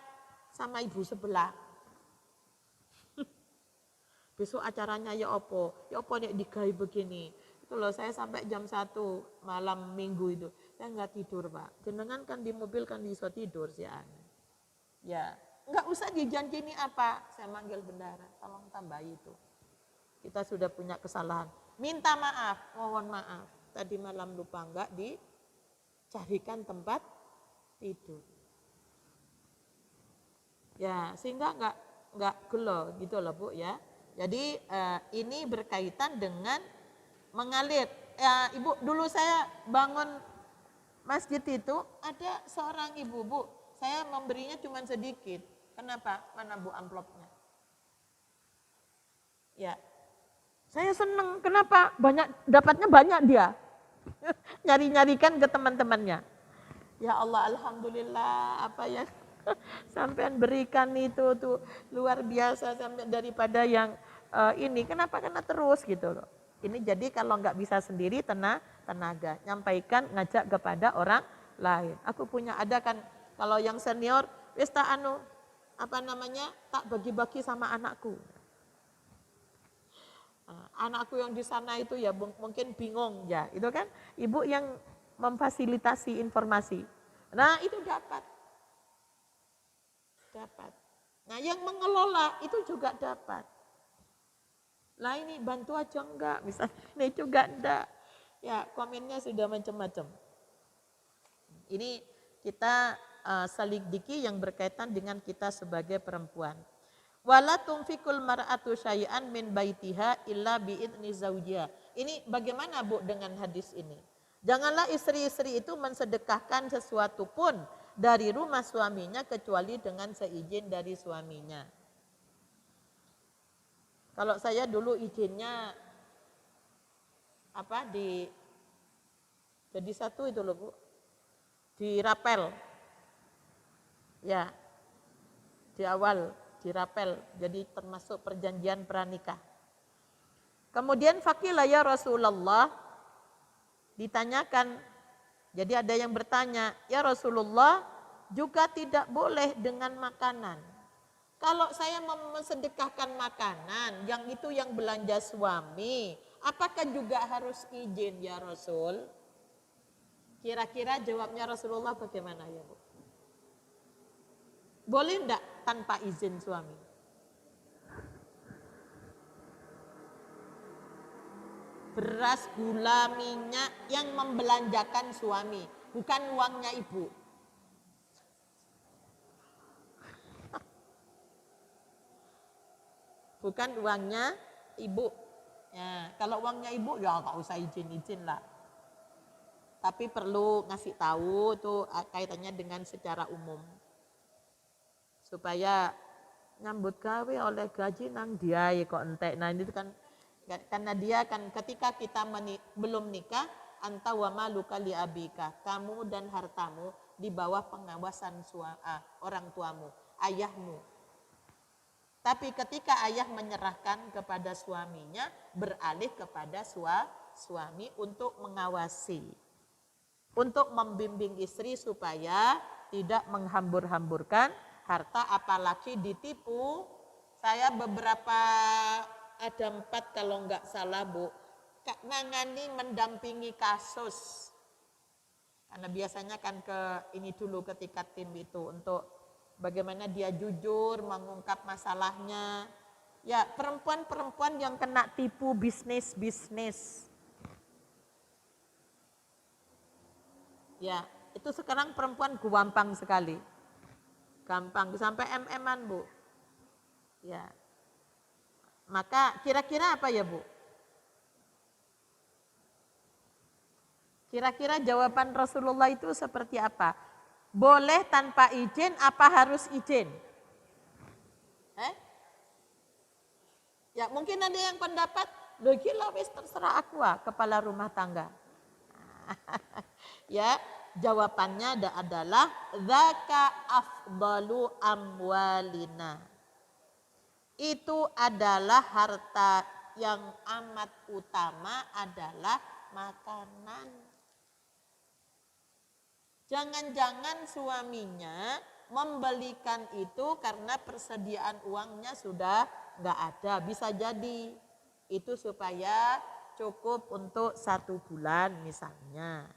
sama ibu sebelah. Besok acaranya ya opo nek digawe begini. Itu loh saya sampai jam 1 malam minggu itu. Saya enggak tidur Pak. Jenengan kan di mobil kan iso tidur sih aneh. Ya, enggak usah dijanjini apa. Saya manggil bendara, tolong tambah itu. Kita sudah punya kesalahan. Minta maaf, mohon maaf. Tadi malam lupa enggak dicarikan tempat tidur. Ya, sehingga enggak gelo gitu loh Bu ya. Jadi ini berkaitan dengan mengalir. Ibu, dulu saya bangun masjid itu ada seorang ibu, Bu, saya memberinya cuma sedikit. Kenapa? Mana Bu amplopnya? Ya, saya seneng. Kenapa? Dapatnya banyak dia. Nyari-nyarikan ke teman-temannya. Ya Allah, alhamdulillah, apa ya sampean berikan itu tuh luar biasa sampai daripada yang ini. Kenapa? Karena terus gitu loh. Ini jadi kalau nggak bisa sendiri tenaga, nyampaikan, ngajak kepada orang lain. Aku punya ada kan kalau yang senior, wis tak tak bagi-bagi sama anakku. Anakku yang di sana itu ya mungkin bingung ya, itu kan ibu yang memfasilitasi informasi. Nah itu dapat. Nah yang mengelola itu juga dapat. Lah ini bantu aja enggak, misalnya ini juga enggak. Ya komennya sudah macam-macam. Ini kita selidiki yang berkaitan dengan kita sebagai perempuan. Wala tunfikul mar'atu syai'an min baitiha illa bi'idni zawjiha. Ini bagaimana Bu dengan hadis ini? Janganlah istri-istri itu mensedekahkan sesuatu pun dari rumah suaminya kecuali dengan seizin dari suaminya. Kalau saya dulu izinnya jadi satu itu loh Bu, di rapel. Ya, di awal dirapel, jadi termasuk perjanjian pranikah. Kemudian fakilah ya Rasulullah, ditanyakan, jadi ada yang bertanya, ya Rasulullah juga tidak boleh dengan makanan. Kalau saya memsedekahkan makanan, yang itu yang belanja suami, apakah juga harus izin ya Rasul? Kira-kira jawabnya Rasulullah bagaimana ya Bu? Boleh enggak tanpa izin suami? Beras, gula, minyak yang membelanjakan suami, bukan uangnya ibu. Bukan uangnya ibu. Ya, kalau uangnya ibu ya nggak usah izin-izin lah. Tapi perlu ngasih tahu tuh kaitannya dengan secara umum. Supaya nyambut gawe oleh gaji nang dia kok entek. Nah ini kan karena dia kan ketika kita belum nikah, anta wa maluka li abika, kamu dan hartamu di bawah pengawasan orang tuamu, ayahmu. Tapi ketika ayah menyerahkan kepada suaminya, beralih kepada suami untuk mengawasi, untuk membimbing istri supaya tidak menghambur-hamburkan harta, apalagi ditipu. Saya ada 4 kalau enggak salah Bu, nangani mendampingi kasus. Karena biasanya kan ini dulu ketika tim itu untuk bagaimana dia jujur mengungkap masalahnya. Ya perempuan-perempuan yang kena tipu bisnis. Ya itu sekarang perempuan gampang sekali. Gampang sampai MM-an Bu. Ya. Maka kira-kira apa ya Bu? Kira-kira jawaban Rasulullah itu seperti apa? Boleh tanpa izin apa harus izin? Ya mungkin ada yang pendapat, loh gila wis terserah aku kepala rumah tangga. Ya, jawabannya adalah zaka afdalu amwalina. Itu adalah harta yang amat utama adalah makanan. Jangan-jangan suaminya membelikan itu karena persediaan uangnya sudah nggak ada. Bisa jadi itu supaya cukup untuk 1 bulan misalnya.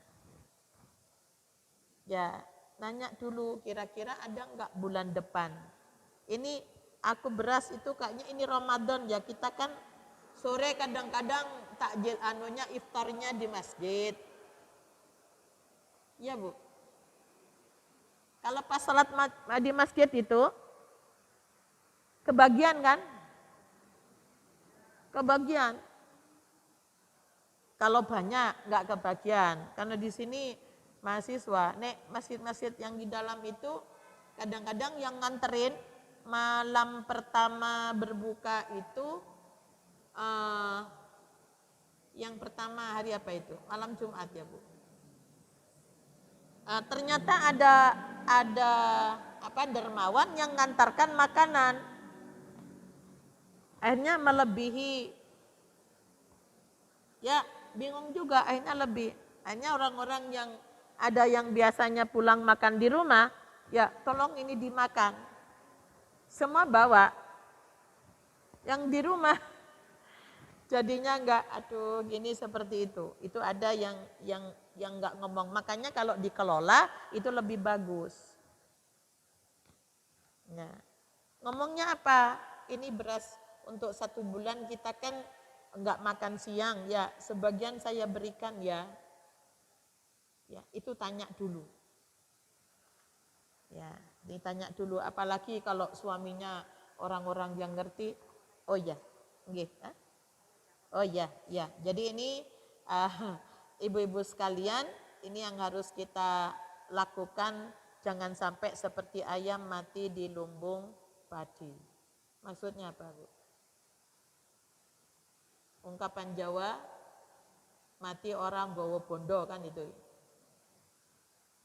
Ya, nanya dulu kira-kira ada nggak bulan depan. Ini aku beras itu kayaknya ini Ramadan ya, kita kan sore kadang-kadang takjil iftarnya di masjid. Ya Bu. Kalau pas salat di masjid itu kebagian kan? kebagian. Kalau banyak nggak kebagian, karena di sini mahasiswa, nek masjid-masjid yang di dalam itu kadang-kadang yang nganterin malam pertama berbuka itu yang pertama hari apa itu? Malam Jumat ya Bu. Ternyata ada dermawan yang ngantarkan makanan. Akhirnya melebihi, ya bingung juga akhirnya lebih. Akhirnya orang-orang yang ada yang biasanya pulang makan di rumah, ya tolong ini dimakan. Semua bawa. Yang di rumah jadinya enggak, aduh gini seperti itu. Itu ada yang enggak ngomong. Makanya kalau dikelola itu lebih bagus. Nah, ngomongnya apa? Ini beras untuk 1 bulan kita kan enggak makan siang, ya sebagian saya berikan ya. Ya, itu tanya dulu. Ya, ditanya dulu. Apalagi kalau suaminya orang-orang yang ngerti. Oh ya, nggih. Oh ya, ya. Jadi ini ibu-ibu sekalian, ini yang harus kita lakukan. Jangan sampai seperti ayam mati di lumbung padi. Maksudnya apa, Bu? Ungkapan Jawa, mati orang gowo bondo kan itu.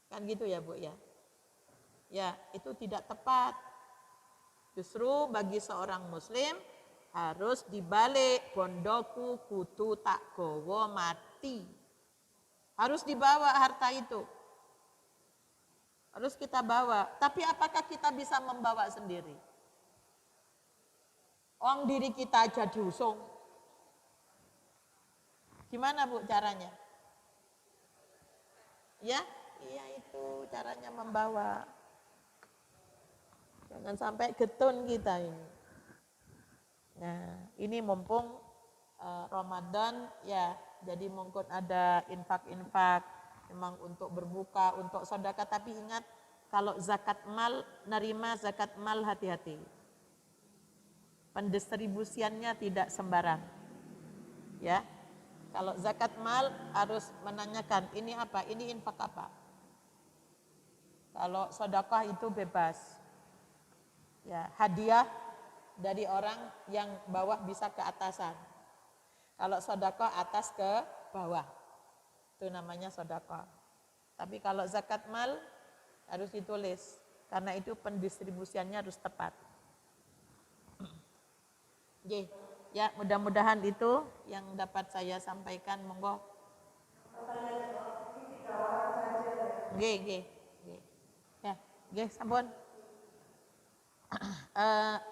Kan gitu ya Bu ya. Ya, itu tidak tepat. Justru bagi seorang muslim harus dibalik, bondoku kudu tak gowo mati. Harus dibawa harta itu. Harus kita bawa. Tapi apakah kita bisa membawa sendiri? Orang diri kita aja diusung. Gimana Bu caranya? Ya, iya itu caranya membawa. Jangan sampai getun kita ini. Nah, ini mumpung Ramadan ya, jadi mungkin ada infak-infak memang untuk berbuka, untuk sedekah, tapi ingat kalau zakat mal, nerima zakat mal hati-hati. Pendistribusiannya tidak sembarang. Ya. Kalau zakat mal harus menanyakan ini apa, ini infak apa. Kalau sedekah itu bebas. Ya, hadiah dari orang yang bawah bisa ke atasan. Kalau sedekah atas ke bawah. Itu namanya sedekah. Tapi kalau zakat mal harus ditulis karena itu pendistribusiannya harus tepat. Oke, ya mudah-mudahan itu yang dapat saya sampaikan, monggo. Oke. Ya, oke, sampun.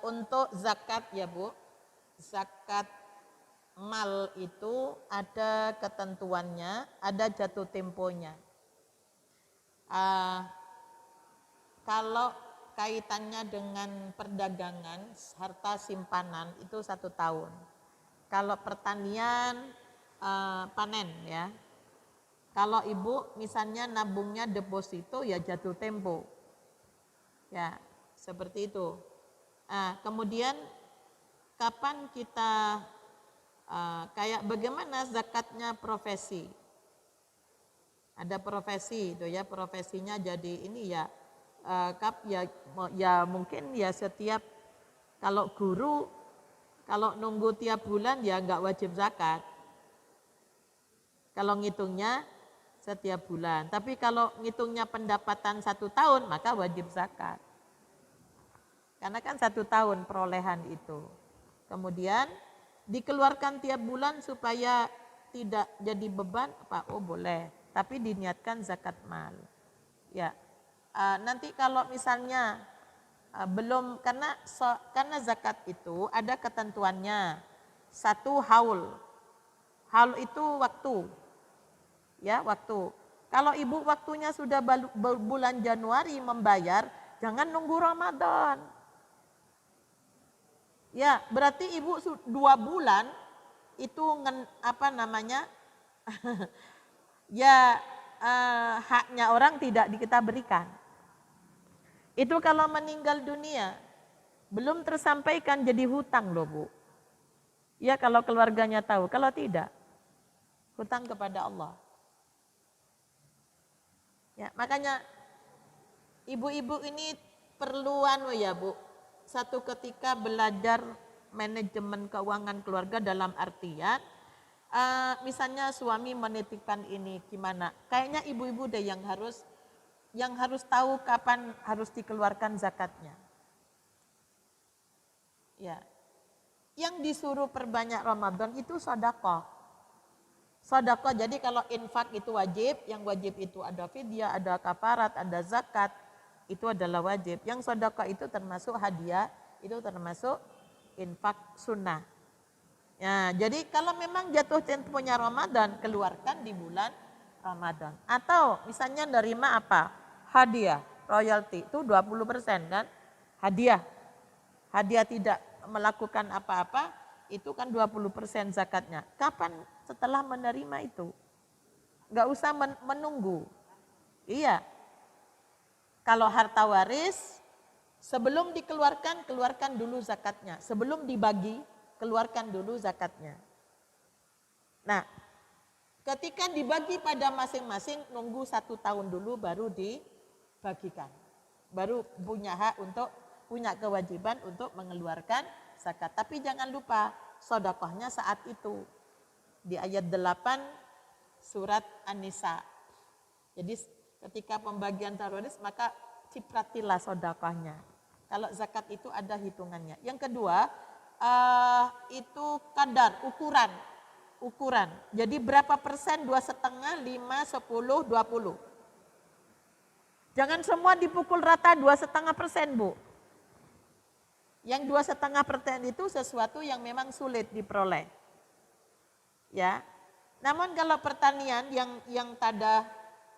Untuk zakat ya Bu, zakat mal itu ada ketentuannya, ada jatuh temponya. Kalau kaitannya dengan perdagangan, harta simpanan itu 1 tahun. Kalau pertanian panen ya. Kalau ibu misalnya nabungnya deposito ya jatuh tempo. Ya, seperti itu. Kemudian kapan kita kayak bagaimana zakatnya profesi? Ada profesi itu ya, profesinya jadi ini ya ya mungkin ya setiap, kalau guru kalau nunggu tiap bulan ya enggak wajib zakat. Kalau ngitungnya setiap bulan. Tapi kalau ngitungnya pendapatan 1 tahun maka wajib zakat. Karena kan 1 tahun perolehan itu. Kemudian dikeluarkan tiap bulan supaya tidak jadi beban, apa? Oh boleh, tapi diniatkan zakat mal. Ya, nanti kalau misalnya belum, karena zakat itu ada ketentuannya. 1 haul. Haul itu waktu. Ya, waktu. Kalau ibu waktunya sudah bulan Januari membayar, jangan nunggu Ramadan. Ya, berarti ibu 2 bulan itu ya haknya orang tidak kita berikan. Itu kalau meninggal dunia belum tersampaikan jadi hutang loh Bu. Ya kalau keluarganya tahu, kalau tidak, hutang kepada Allah. Ya, makanya ibu-ibu ini perlu ya Bu, satu ketika belajar manajemen keuangan keluarga dalam artian misalnya suami menitipkan ini gimana? Kayaknya ibu-ibu deh yang harus tahu kapan harus dikeluarkan zakatnya. Ya. Yang disuruh perbanyak Ramadan itu sedekah. Sedekah, jadi kalau infak itu wajib, yang wajib itu ada fidyah, ada kafarat, ada zakat, itu adalah wajib. Yang sedekah itu termasuk hadiah, itu termasuk infak sunnah. Ya, jadi kalau memang jatuh temponya Ramadan, keluarkan di bulan Ramadan. Atau misalnya nerima apa? Hadiah, royalti, itu 20% kan? Hadiah. Hadiah tidak melakukan apa-apa, itu kan 20% zakatnya. Kapan setelah menerima itu? Enggak usah menunggu. Iya. Kalau harta waris, sebelum dikeluarkan, keluarkan dulu zakatnya. Sebelum dibagi, keluarkan dulu zakatnya. Nah, ketika dibagi pada masing-masing, nunggu 1 tahun dulu baru dibagikan. Baru punya hak untuk, punya kewajiban untuk mengeluarkan zakat. Tapi jangan lupa, sedekahnya saat itu. Di ayat 8 surat An-Nisa. Jadi ketika pembagian teroris maka cipratilah sedekahnya. Kalau zakat itu ada hitungannya. Yang kedua, itu kadar, ukuran. Jadi berapa persen? 2,5, 5, 10, 20. Jangan semua dipukul rata 2,5%, Bu. Yang 2,5% itu sesuatu yang memang sulit diperoleh. Ya. Namun kalau pertanian yang tadah,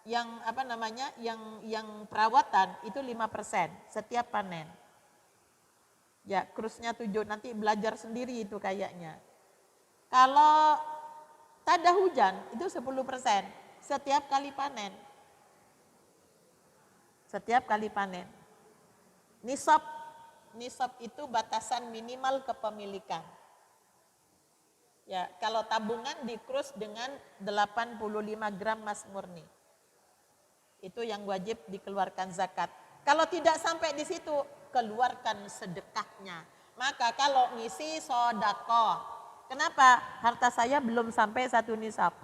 yang apa namanya, yang perawatan itu 5% setiap panen. Ya, krusnya 7, nanti belajar sendiri itu kayaknya. Kalau tadah hujan itu 10% setiap kali panen. Setiap kali panen. Nisab itu batasan minimal kepemilikan. Ya, kalau tabungan dikrus dengan 85 gram emas murni. Itu yang wajib dikeluarkan zakat. Kalau tidak sampai di situ, keluarkan sedekahnya. Maka kalau ngisi sedekah. Kenapa? Harta saya belum sampai 1 nisab.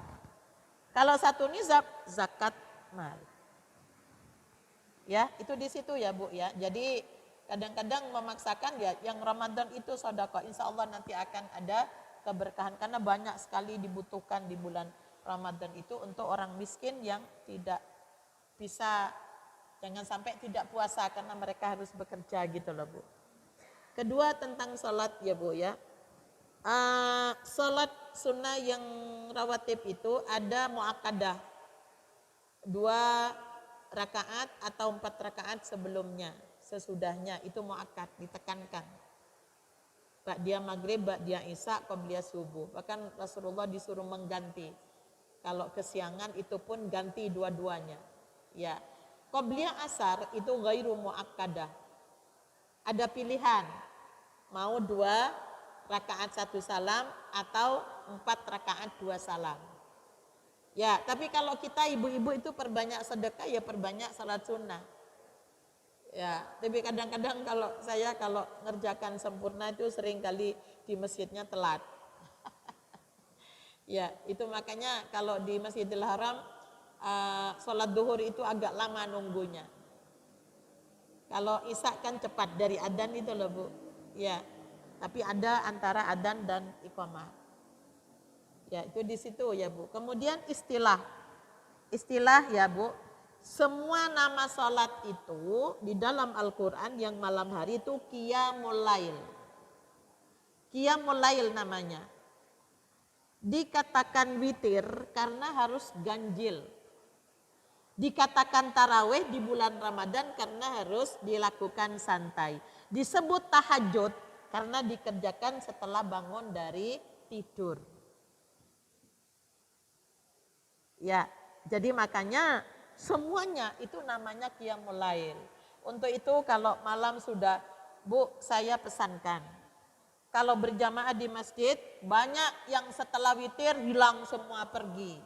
Kalau 1 nisab, zakat mal. Ya, itu di situ ya Bu ya. Jadi kadang-kadang memaksakan ya, yang Ramadan itu sedekah. Insya Allah nanti akan ada keberkahan karena banyak sekali dibutuhkan di bulan Ramadan itu untuk orang miskin yang tidak bisa, jangan sampai tidak puasa karena mereka harus bekerja gitu loh Bu. Kedua tentang sholat ya Bu ya. Sholat sunnah yang rawatib itu ada muakkadah 2 rakaat atau 4 rakaat sebelumnya, sesudahnya itu muakkad, ditekankan. Ba'diyah maghrib, ba'diyah isya, qabliyah subuh. Bahkan Rasulullah disuruh mengganti. Kalau kesiangan itu pun ganti dua-duanya. Ya, qabliyah asar itu ghairu muakkadah. Ada pilihan, mau 2 rakaat 1 salam atau 4 rakaat 2 salam. Ya, tapi kalau kita ibu-ibu itu perbanyak sedekah ya perbanyak salat sunnah. Ya, tapi kadang-kadang kalau saya kalau ngerjakan sempurna itu sering kali di masjidnya telat. Ya, itu makanya kalau di Masjidil Haram sholat duhur itu agak lama nunggunya. Kalau isya kan cepat dari adzan itu loh Bu. Ya, tapi ada antara adzan dan iqamah. Ya, itu di situ ya Bu. Kemudian istilah ya Bu. Semua nama sholat itu di dalam Al-Quran yang malam hari itu qiyamul lail. Qiyamul lail namanya. Dikatakan witir karena harus ganjil. Dikatakan tarawih di bulan Ramadan karena harus dilakukan santai. Disebut tahajud karena dikerjakan setelah bangun dari tidur. Ya, jadi makanya semuanya itu namanya qiyamul lail. Untuk itu kalau malam sudah, Bu, saya pesankan. kalau berjamaah di masjid, banyak yang setelah witir hilang semua pergi.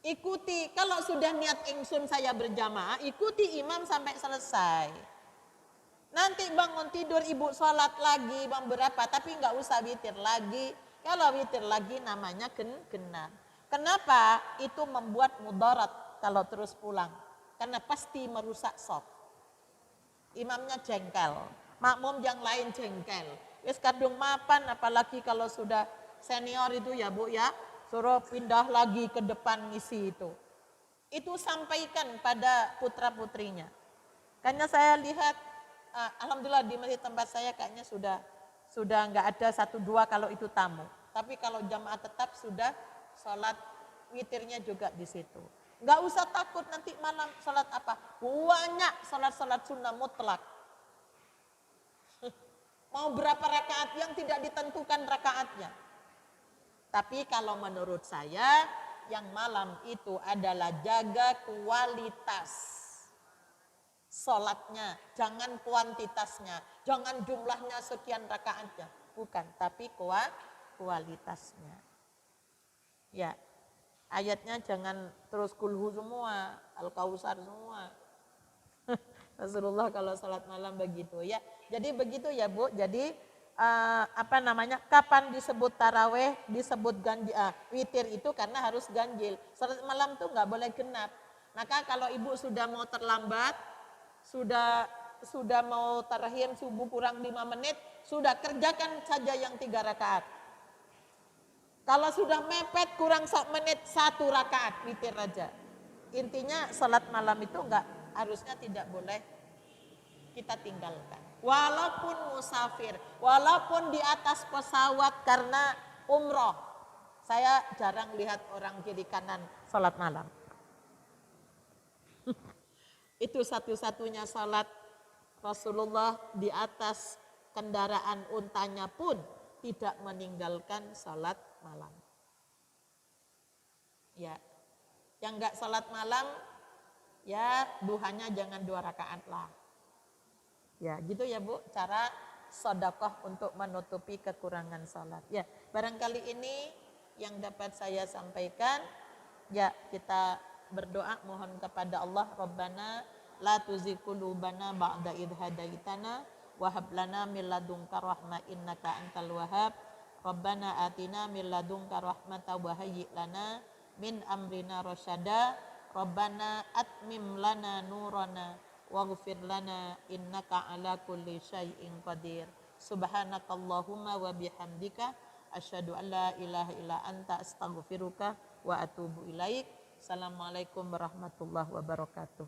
Ikuti, kalau sudah niat ingsun saya berjamaah, ikuti imam sampai selesai. Nanti bangun tidur ibu sholat lagi bang berapa, tapi nggak usah witir lagi. Kalau witir lagi namanya genap. Kenapa? Itu membuat mudarat kalau terus pulang. Karena pasti merusak shaf. Imamnya jengkel, makmum yang lain jengkel. Wis kadung mapan, apalagi kalau sudah senior itu ya Bu ya, suruh pindah lagi ke depan ngisi itu. Itu sampaikan pada putra-putrinya. Karena saya lihat, alhamdulillah di masjid tempat saya kayaknya sudah nggak ada 1-2 kalau itu tamu. Tapi kalau jamaah tetap sudah sholat witirnya juga di situ. Nggak usah takut nanti malam sholat apa. Banyak sholat sunnah mutlak. Mau berapa rakaat yang tidak ditentukan rakaatnya. Tapi kalau menurut saya yang malam itu adalah jaga kualitas sholatnya, jangan kuantitasnya, jangan jumlahnya sekian rakaatnya, bukan, tapi kualitasnya. Ya, ayatnya jangan terus kulhu semua, al-kausar semua. Rasulullah kalau sholat malam begitu ya. Jadi begitu ya Bu. Jadi kapan disebut taraweh, disebut witir itu karena harus ganjil. Sholat malam tuh nggak boleh genap. Maka kalau ibu sudah mau terlambat, sudah mau tarahim subuh kurang 5 menit, sudah kerjakan saja yang 3 rakaat. Kalau sudah mepet kurang 1 menit 1 rakaat witir aja. Intinya sholat malam itu harusnya tidak boleh kita tinggalkan. Walaupun musafir, walaupun di atas pesawat karena umroh. Saya jarang lihat orang kiri kanan sholat malam. Itu satu-satunya sholat Rasulullah di atas kendaraan untanya pun tidak meninggalkan sholat malam. Ya, yang enggak sholat malam, ya duhanya jangan 2 rakaat lah. Ya gitu ya Bu, cara sedekah untuk menutupi kekurangan sholat. Ya, barangkali ini yang dapat saya sampaikan. Ya, kita berdoa mohon kepada Allah, Rabbana la tuzigh qulubana ba'da idh hadaitana wa hab lana min ladunka rahmah innaka antal wahhab. Rabbana atina min ladunka rahmatan wa hayyi lana min amrina rasyada. Rabbana atmim lana nurana waghfir lana innaka ala kulli syai'in qadir. Subhanakallahumma wa bihamdika asyhadu an la ilaha illa anta astaghfiruka wa atubu ilaik. Assalamualaikum warahmatullahi wabarakatuh.